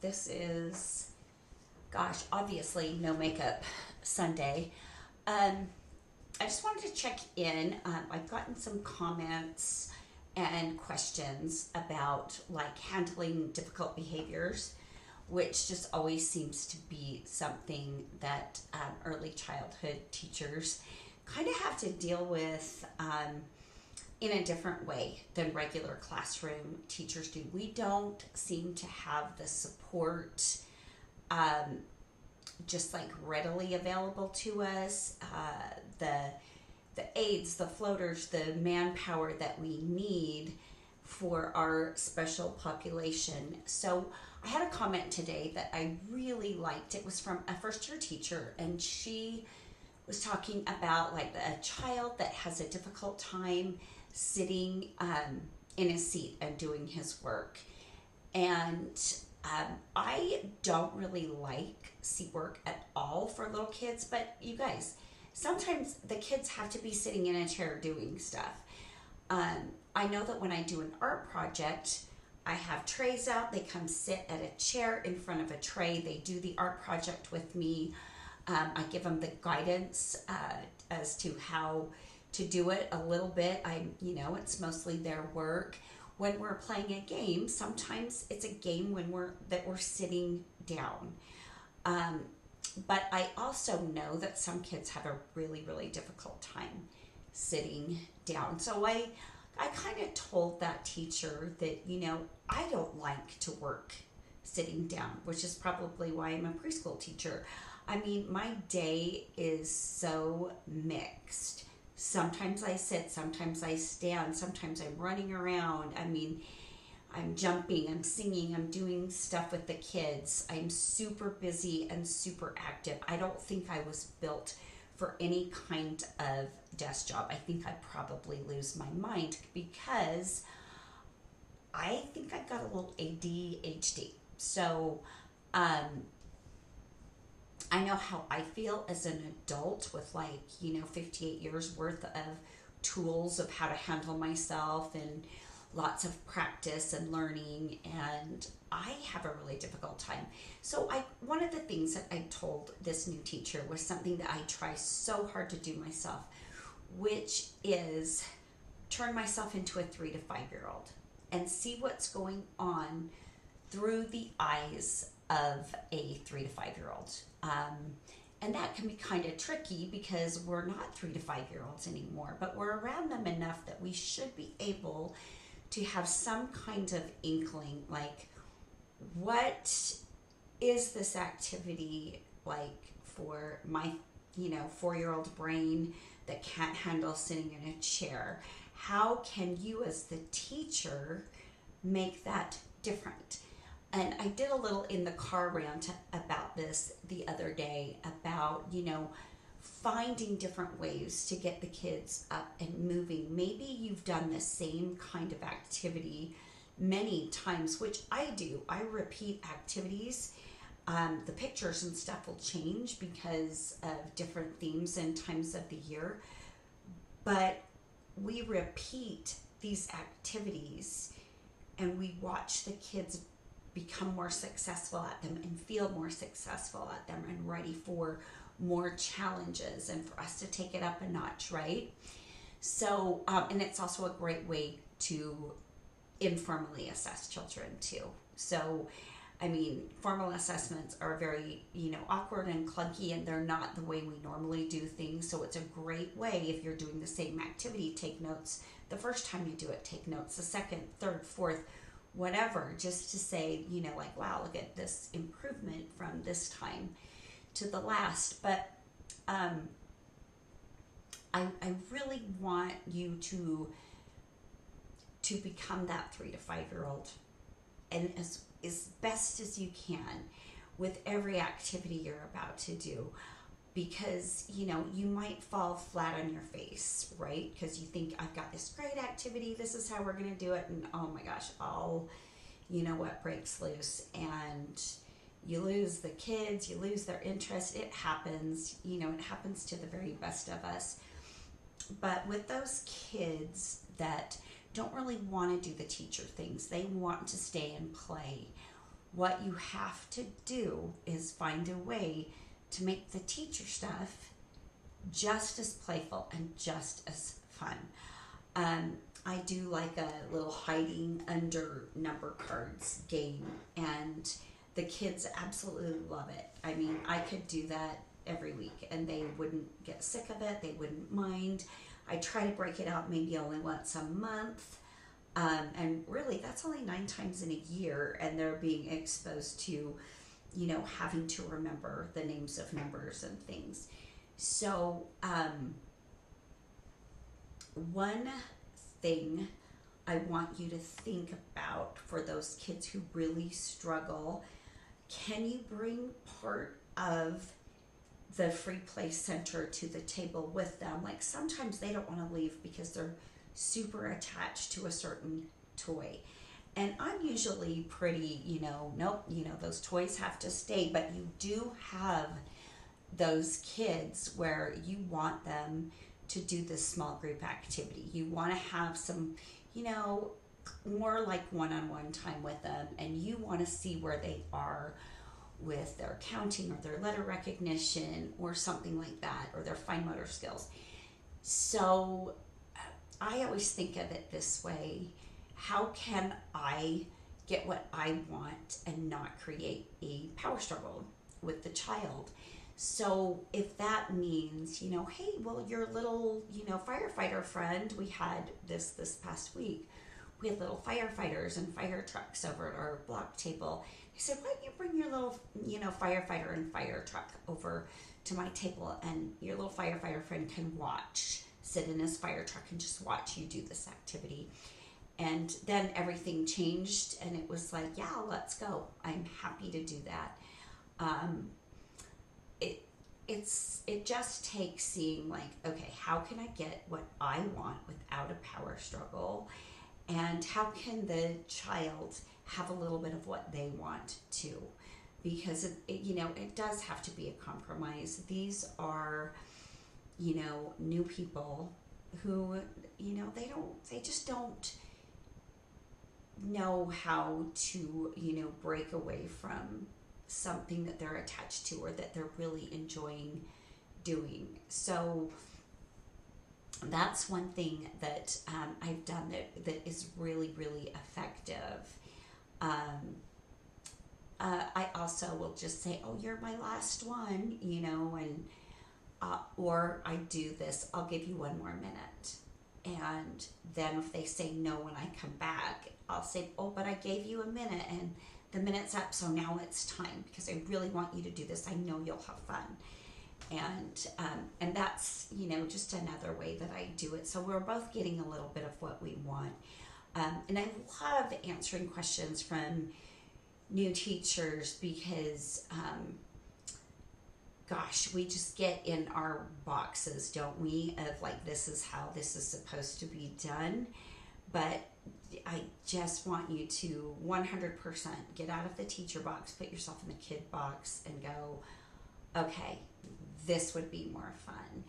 This is, gosh, obviously no makeup Sunday. Um, I just wanted to check in. I've gotten some comments and questions about like handling difficult behaviors, which just always seems to be something that early childhood teachers kind of have to deal with in a different way than regular classroom teachers do. We don't seem to have the support um, just like readily available to us. The aides, the floaters, the manpower that we need for our special population. So I had a comment today that I really liked. It was from a first year teacher, and she was talking about like a child that has a difficult time sitting in his seat and doing his work. And I don't really like seat work at all for little kids, but you guys, sometimes the kids have to be sitting in a chair doing stuff. I know that when I do an art project, I have trays out. They come sit at a chair in front of a tray. They do the art project with me. I give them the guidance as to how to do it a little bit. It's mostly their work. When we're playing a game, sometimes it's a game when we're sitting down. Um, but I also know that some kids have a really, really difficult time sitting down. So I kind of told that teacher that, I don't like to work sitting down, which is probably why I'm a preschool teacher. I mean, my day is so mixed. Sometimes I sit, sometimes I stand, sometimes I'm running around. I mean, I'm jumping, I'm singing, I'm doing stuff with the kids. I'm super busy and super active. I don't think I was built for any kind of desk job. I think I'd probably lose my mind because I think I've got a little ADHD. So, I know how I feel as an adult with 58 years worth of tools of how to handle myself and lots of practice and learning, and I have a really difficult time. So one of the things that I told this new teacher was something that I try so hard to do myself, which is turn myself into a 3 to 5 year old and see what's going on through the eyes of a 3 to 5 year old. And that can be kind of tricky because we're not 3 to 5 year olds anymore, but we're around them enough that we should be able to have some kind of inkling, like, what is this activity like for my 4 year old brain that can't handle sitting in a chair? How can you as the teacher make that different? And I did a little in the car rant about this the other day about, finding different ways to get the kids up and moving. Maybe you've done the same kind of activity many times, which I do. I repeat activities. The pictures and stuff will change because of different themes and times of the year. But we repeat these activities and we watch the kids become more successful at them and feel more successful at them and ready for more challenges and for us to take it up a notch, right? So, and it's also a great way to informally assess children too. So, I mean, formal assessments are very, awkward and clunky, and they're not the way we normally do things. So it's a great way, if you're doing the same activity, take notes the first time you do it, take notes the second, third, fourth, whatever, just to say, wow, look at this improvement from this time to the last. But I really want you to become that 3 to 5 year old, and as best as you can with every activity you're about to do, because you might fall flat on your face, right? Because you think, I've got this great activity, this is how we're going to do it, and oh my gosh, what breaks loose, and you lose the kids, you lose their interest. It happens, it happens to the very best of us. But with those kids that don't really want to do the teacher things, they want to stay and play, what you have to do is find a way to make the teacher stuff just as playful and just as fun. I do like a little hiding under number cards game, and the kids absolutely love it. I mean, I could do that every week and they wouldn't get sick of it, they wouldn't mind. I try to break it out maybe only once a month. And really, that's only 9 times in a year, and they're being exposed to, having to remember the names of numbers and things. So, one thing I want you to think about for those kids who really struggle, can you bring part of the free play center to the table with them? Like sometimes they don't want to leave because they're super attached to a certain toy. And I'm usually pretty, nope, those toys have to stay, but you do have those kids where you want them to do this small group activity. You want to have some, more like one-on-one time with them, and you want to see where they are with their counting or their letter recognition or something like that, or their fine motor skills. So I always think of it this way: how can I get what I want and not create a power struggle with the child? So if that means, hey, well, your little, firefighter friend, we had this past week, we had little firefighters and fire trucks over at our block table. I said, why don't you bring your little, firefighter and fire truck over to my table, and your little firefighter friend can sit in his fire truck and just watch you do this activity. And then everything changed, and it was like, yeah, let's go. I'm happy to do that. It just takes seeing like, okay, how can I get what I want without a power struggle? And how can the child have a little bit of what they want too? Because it does have to be a compromise. These are, new people who, they just don't know how to, break away from something that they're attached to or that they're really enjoying doing. So that's one thing that I've done that is really, really effective. I also will just say, oh, you're my last one, and or I do this, I'll give you one more minute. And then if they say no when I come back, I'll say, oh, but I gave you a minute and the minute's up, so now it's time because I really want you to do this. I know you'll have fun. And that's, just another way that I do it. So we're both getting a little bit of what we want. And I love answering questions from new teachers because, we just get in our boxes, don't we? Of like, this is how this is supposed to be done. But I just want you to 100% get out of the teacher box, put yourself in the kid box, and go, okay, this would be more fun.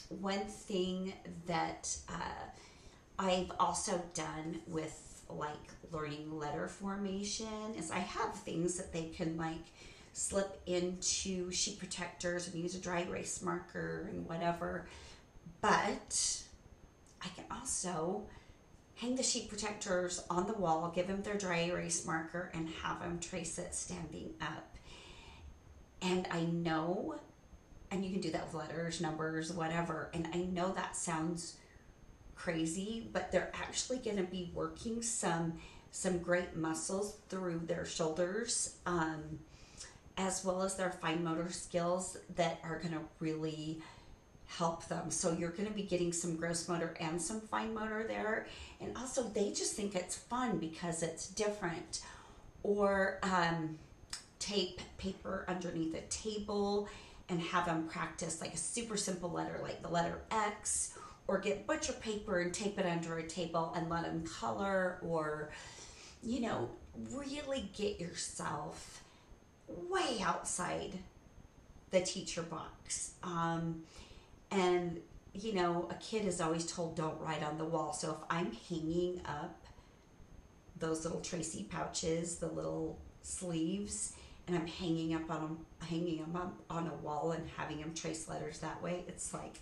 One thing that I've also done with like learning letter formation is I have things that they can like slip into sheet protectors and use a dry erase marker and whatever. But I can also hang the sheet protectors on the wall, give them their dry erase marker, and have them trace it standing up. And I know, and you can do that with letters, numbers, whatever, and I know that sounds crazy, but they're actually going to be working some great muscles through their shoulders, as well as their fine motor skills that are going to really help them. So you're going to be getting some gross motor and some fine motor there. And also they just think it's fun because it's different. Or tape paper underneath a table and have them practice like a super simple letter, like the letter X, or get butcher paper and tape it under a table and let them color, or, really get yourself way outside the teacher box. And, a kid is always told don't write on the wall. So if I'm hanging up those little Tracy pouches, the little sleeves, and I'm hanging them up on a wall and having them trace letters that way. It's like,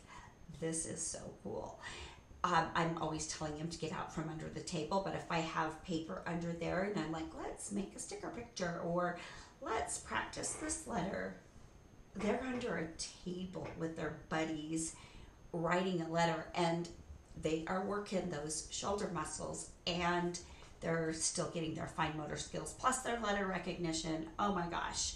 this is so cool. I'm always telling him to get out from under the table, but if I have paper under there and I'm like, let's make a sticker picture or let's practice this letter, they're under a table with their buddies writing a letter, and they are working those shoulder muscles, and they're still getting their fine motor skills plus their letter recognition. Oh my gosh.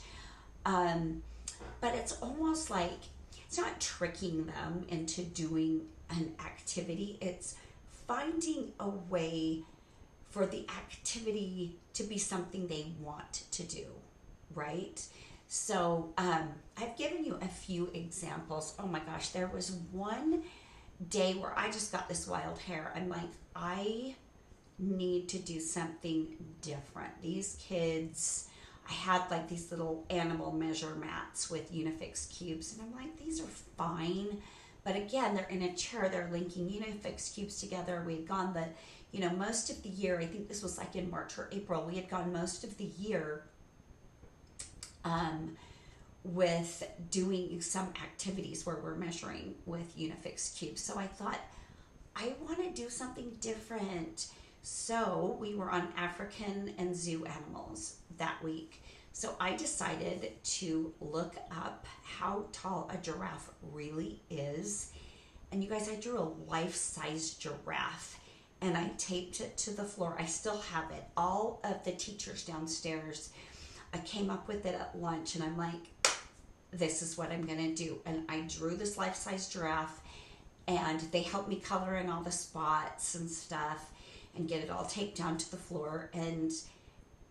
But it's almost like it's not tricking them into doing an activity, it's finding a way for the activity to be something they want to do, right? So I've given you a few examples. Oh my gosh, there was one day where I just got this wild hair. I'm like, I need to do something different. These kids, I had like these little animal measure mats with Unifix cubes, and I'm like, these are fine. But again, they're in a chair, they're linking Unifix cubes together. We had gone most of the year, I think this was like in March or April, we had gone most of the year with doing some activities where we're measuring with Unifix cubes. So I thought, I want to do something different. So we were on African and zoo animals that week. So I decided to look up how tall a giraffe really is. And you guys, I drew a life-size giraffe and I taped it to the floor. I still have it. All of the teachers downstairs, I came up with it at lunch, and I'm like, this is what I'm gonna do. And I drew this life-size giraffe, and they helped me color in all the spots and stuff and get it all taped down to the floor. And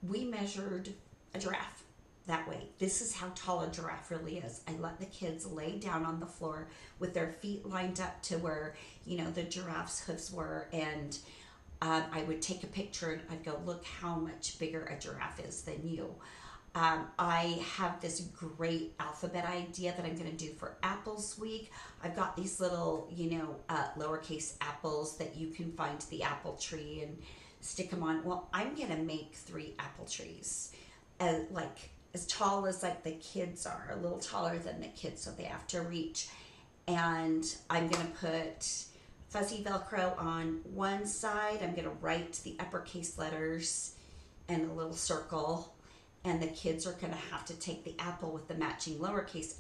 we measured a giraffe that way. This is how tall a giraffe really is. I let the kids lay down on the floor with their feet lined up to where, the giraffe's hooves were. And I would take a picture and I'd go, look how much bigger a giraffe is than you. I have this great alphabet idea that I'm going to do for Apples Week. I've got these little, lowercase apples that you can find the apple tree and stick them on. Well, I'm going to make 3 apple trees, as tall as like the kids are, a little taller than the kids, so they have to reach. And I'm going to put fuzzy Velcro on one side. I'm going to write the uppercase letters and a little circle. And the kids are going to have to take the apple with the matching lowercase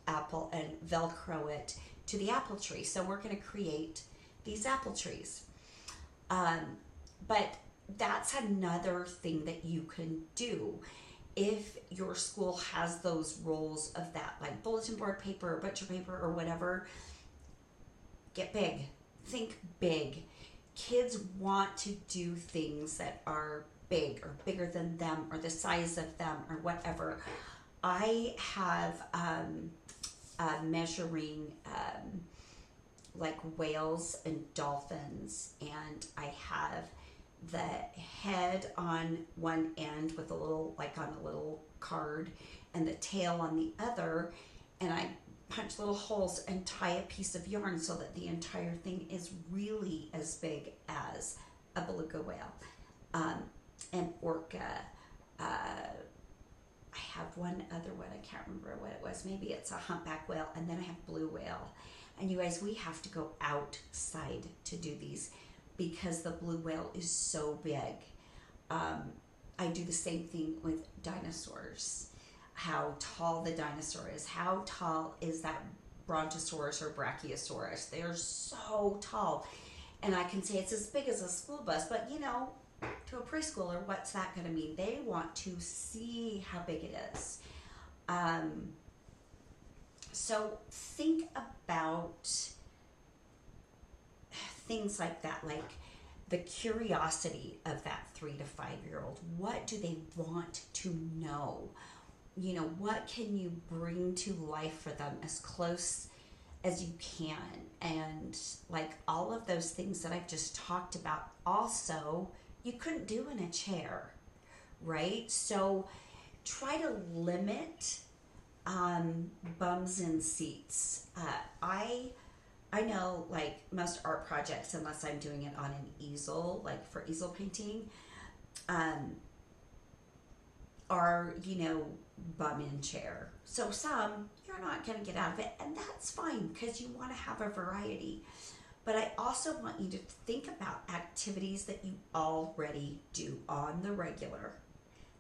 apple and Velcro it to the apple tree. So we're going to create these apple trees. But that's another thing that you can do. If your school has those rolls of that, like bulletin board paper or butcher paper or whatever, get big. Think big. Kids want to do things that are big or bigger than them or the size of them or whatever. I have measuring like whales and dolphins, and I have the head on one end with a little, like on a little card, and the tail on the other, and I punch little holes and tie a piece of yarn so that the entire thing is really as big as a beluga whale. And orca. I have one other one, I can't remember what it was. Maybe it's a humpback whale, and then I have blue whale. And you guys, we have to go outside to do these because the blue whale is so big. I do the same thing with dinosaurs. How tall the dinosaur is. How tall is that brontosaurus or brachiosaurus? They're so tall. And I can say it's as big as a school bus, but to a preschooler, what's that going to mean? They want to see how big it is. So think about things like that, like the curiosity of that 3 to 5-year-old. What do they want to know? What can you bring to life for them as close as you can? And like all of those things that I've just talked about, also you couldn't do in a chair, right? So try to limit bums in seats. I know, like most art projects, unless I'm doing it on an easel, like for easel painting, um, are, bum in chair. So some you're not going to get out of it, and that's fine because you want to have a variety. But I also want you to think about activities that you already do on the regular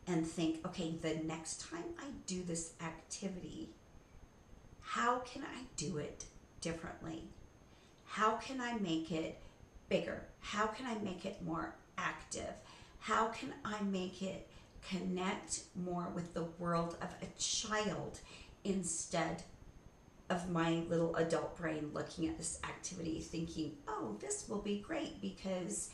and think, okay, the next time I do this activity, how can I do it differently? How can I make it bigger? How can I make it more active? How can I make it connect more with the world of a child instead of my little adult brain looking at this activity thinking, oh, this will be great because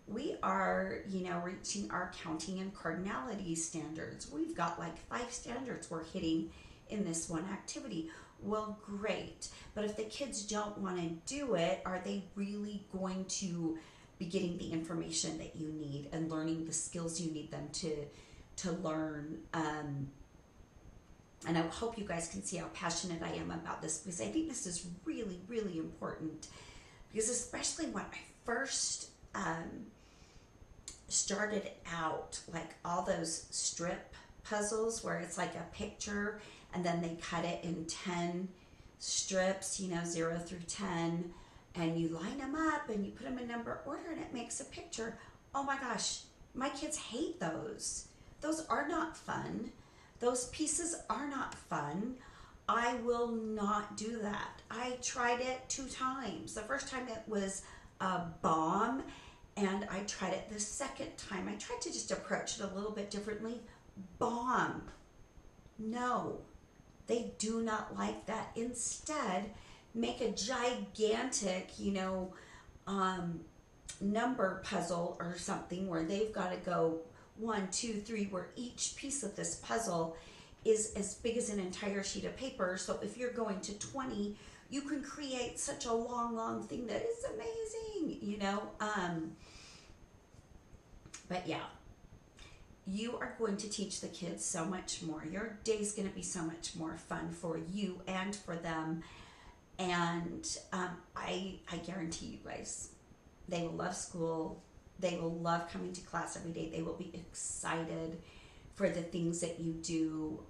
we are, reaching our counting and cardinality standards. We've got like 5 standards we're hitting in this one activity. Well, great. But if the kids don't want to do it, are they really going to be getting the information that you need and learning the skills you need them to learn? And I hope you guys can see how passionate I am about this, because I think this is really, really important. Because especially when I first started out, like all those strip puzzles where it's like a picture and then they cut it in 10 strips, 0 through 10, and you line them up and you put them in number order and it makes a picture. Oh my gosh, my kids hate those. Those are not fun. Those pieces are not fun. I will not do that. I tried it 2 times. The first time it was a bomb, and I tried it the second time. I tried to just approach it a little bit differently. Bomb. No, they do not like that. Instead, make a gigantic, number puzzle or something where they've got to go 1, 2, 3, where each piece of this puzzle is as big as an entire sheet of paper. So if you're going to 20, you can create such a long thing that is amazing, But yeah, you are going to teach the kids so much more. Your day's going to be so much more fun for you and for them. And I guarantee you guys, they will love school. They will love coming to class every day. They will be excited for the things that you do.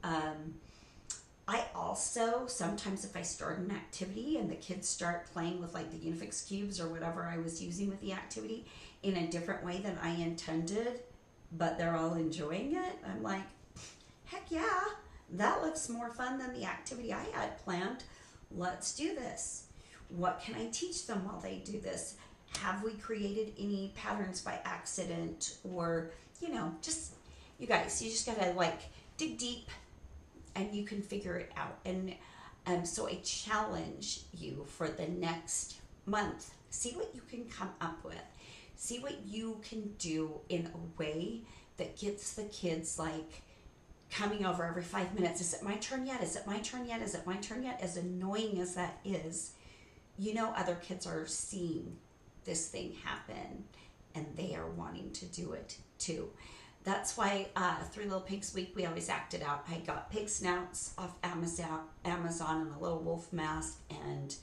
I also, sometimes if I start an activity and the kids start playing with like the Unifix cubes or whatever I was using with the activity in a different way than I intended, but they're all enjoying it, I'm like, heck yeah, that looks more fun than the activity I had planned. Let's do this. What can I teach them while they do this? Have we created any patterns by accident? Or, just, you guys, you just gotta like dig deep and you can figure it out. And so I challenge you for the next month, see what you can come up with. See what you can do in a way that gets the kids like coming over every 5 minutes. Is it my turn yet? Is it my turn yet? Is it my turn yet? As annoying as that is, other kids are seeing this thing happen and they are wanting to do it too. That's why 3 Little Pigs week, we always acted out. I got pig snouts off Amazon and a little wolf mask, and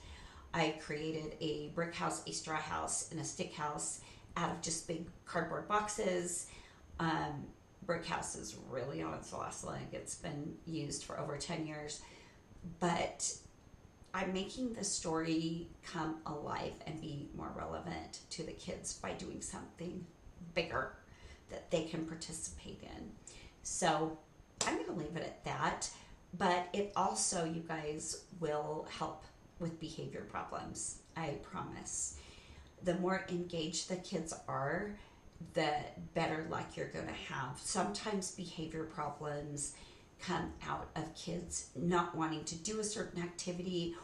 I created a brick house, a straw house, and a stick house out of just big cardboard boxes. Brick house is really on its last leg. It's been used for over 10 years, but I'm making the story come alive and be more relevant to the kids by doing something bigger that they can participate in. So I'm going to leave it at that, but it also, you guys, will help with behavior problems. I promise. The more engaged the kids are, the better luck you're going to have. Sometimes behavior problems come out of kids not wanting to do a certain activity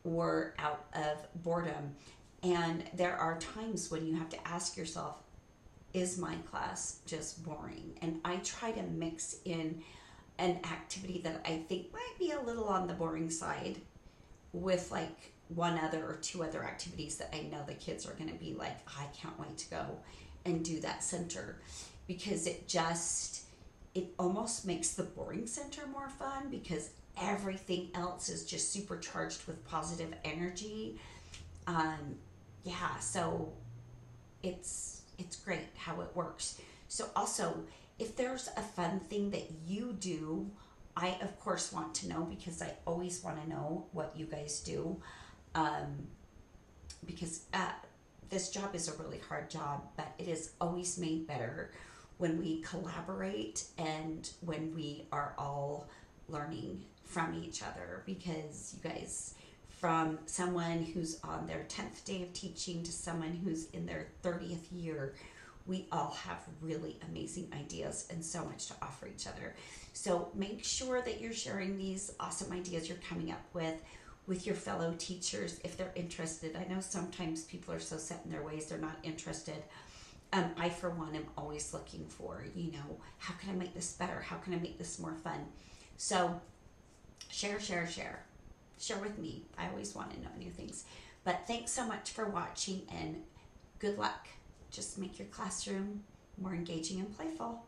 or out of boredom. And there are times when you have to ask yourself, is my class just boring? And I try to mix in an activity that I think might be a little on the boring side with like 1 other or 2 other activities that I know the kids are going to be like, I can't wait to go and do that center, because it almost makes the boring center more fun because everything else is just supercharged with positive energy. So it's great how it works. So also, if there's a fun thing that you do, I of course want to know, because I always want to know what you guys do. Um, because this job is a really hard job, but it is always made better when we collaborate and when we are all learning from each other. Because you guys, from someone who's on their 10th day of teaching to someone who's in their 30th year, we all have really amazing ideas and so much to offer each other. So make sure that you're sharing these awesome ideas you're coming up with your fellow teachers if they're interested. I know sometimes people are so set in their ways they're not interested. I, for one, am always looking for, how can I make this better? How can I make this more fun? So share, share, share. Share with me. I always want to know new things. But thanks so much for watching, and good luck. Just make your classroom more engaging and playful.